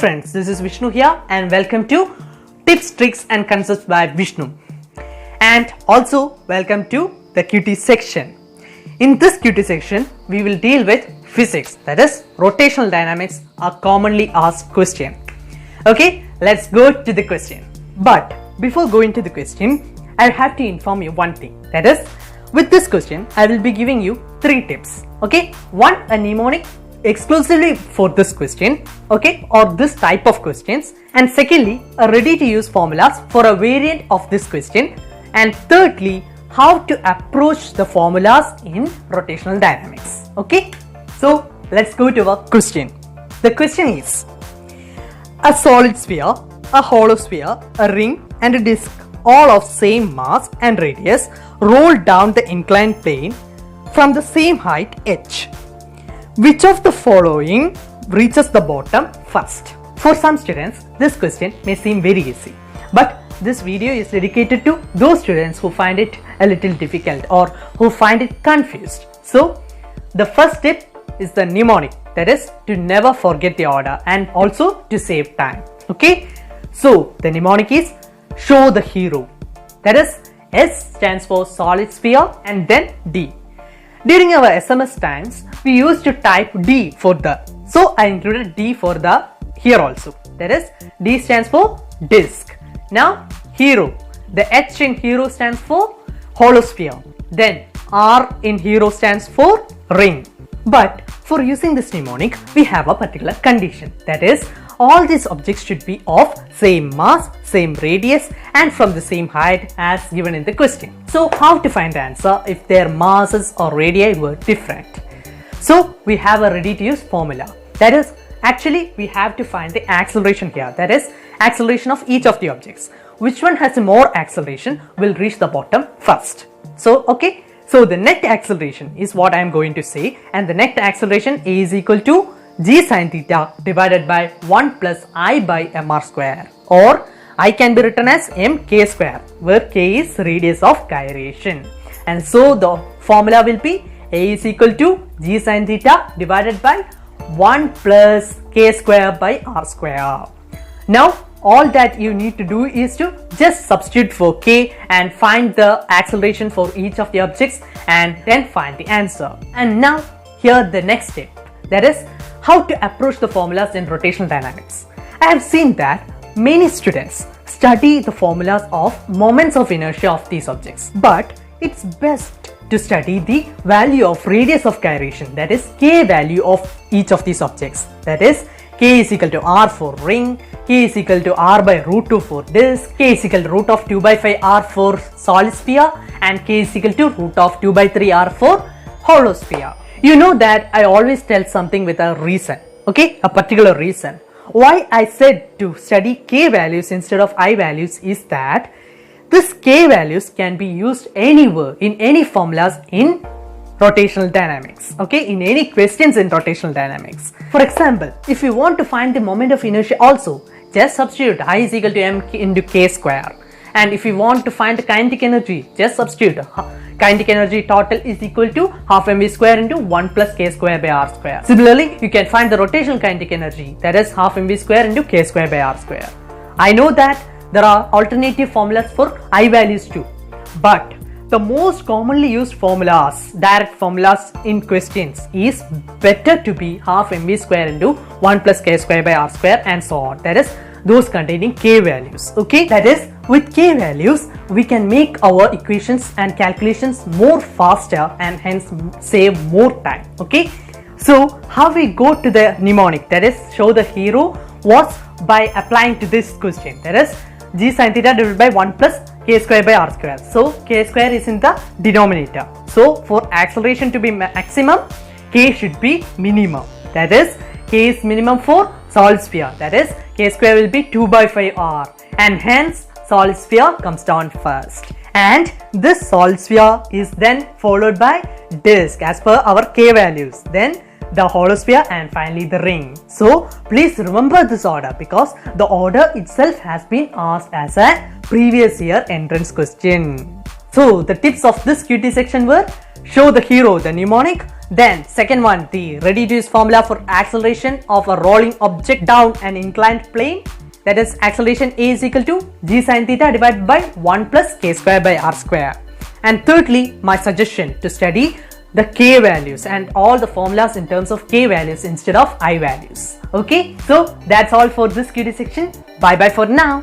friends, this is Vishnu here and welcome to Tips, Tricks and Concepts by Vishnu. And also welcome to the QT section. In this QT section, we will deal with physics, that is rotational dynamics, a commonly asked question. Okay, let's go to the question. But before going to the question, I have to inform you one thing, that is with this question, I will be giving you 3 tips. Okay, one a mnemonic exclusively for this question, okay, or this type of questions, and secondly a ready to use formulas for a variant of this question, and thirdly how to approach the formulas in rotational dynamics. Okay, so let's go to our question. The question is: a solid sphere, a hollow sphere, a ring and a disk, all of same mass and radius, roll down the inclined plane from the same height h. Which of the following reaches the bottom first? For some students, this question may seem very easy, but this video is dedicated to those students who find it a little difficult or who find it confused. So, the first tip is the mnemonic, that is to never forget the order and also to save time. Okay, so the mnemonic is show the hero, that is S stands for solid sphere and then D. During our SMS times, we used to type D for the, so I included D for the here also, that is D stands for disk. Now hero, the H in hero stands for hollow sphere, then R in hero stands for ring. But for using this mnemonic, we have a particular condition, that is all these objects should be of same mass, same radius and from the same height as given in the question. So how to find the answer if their masses or radii were different? So we have a ready to use formula, that is actually we have to find the acceleration here, that is acceleration of each of the objects. Which one has more acceleration will reach the bottom first. So okay, so the net acceleration is what I am going to say, and the net acceleration A is equal to g sin theta divided by 1 plus I by mr square, or I can be written as mk square, where k is radius of gyration. And so the formula will be A is equal to g sin theta divided by 1 plus k square by r square. Now all that you need to do is to just substitute for k and find the acceleration for each of the objects and then find the answer. And now here the next step, that is how to approach the formulas in rotational dynamics. I have seen that many students study the formulas of moments of inertia of these objects, but it's best to study the value of radius of gyration, that is k value of each of these objects, that is k is equal to r for ring, k is equal to r by root 2 for disk, k is equal to root of 2 by 5 r for solid sphere, and k is equal to root of 2 by 3 r for hollow sphere. You know that I always tell something with a reason, okay, a particular reason. Why I said to study k values instead of I values is that this k values can be used anywhere in any formulas in rotational dynamics, okay, in any questions in rotational dynamics. For example, if you want to find the moment of inertia also, just substitute I is equal to m into k square. And if you want to find the kinetic energy, just substitute kinetic energy total is equal to half mv square into 1 plus k square by r square. Similarly, you can find the rotational kinetic energy, that is half mv square into k square by r square. I know that there are alternative formulas for I values too, but the most commonly used formulas, direct formulas in questions, is better to be half mv square into 1 plus k square by r square and so on, that is those containing k values. Okay, that is with k values we can make our equations and calculations more faster and hence save more time. Okay, so how we go to the mnemonic, that is show the hero, was by applying to this question, that is g sin theta divided by 1 plus k square by r square. So k square is in the denominator, so for acceleration to be maximum, k should be minimum, that is k is minimum for solid sphere, that is k square will be 2 by 5 r, and hence solid sphere comes down first, and this solid sphere is then followed by disk as per our k values, then the hollow sphere and finally the ring. So please remember this order because the order itself has been asked as a previous year entrance question. So the tips of this QT section were show the hero, the mnemonic, Then second one, the ready to use formula for acceleration of a rolling object down an inclined plane. That is, acceleration A is equal to g sin theta divided by 1 plus k square by r square. And thirdly, my suggestion to study the k values and all the formulas in terms of k values instead of I values. Okay, so that's all for this QT section. Bye bye for now.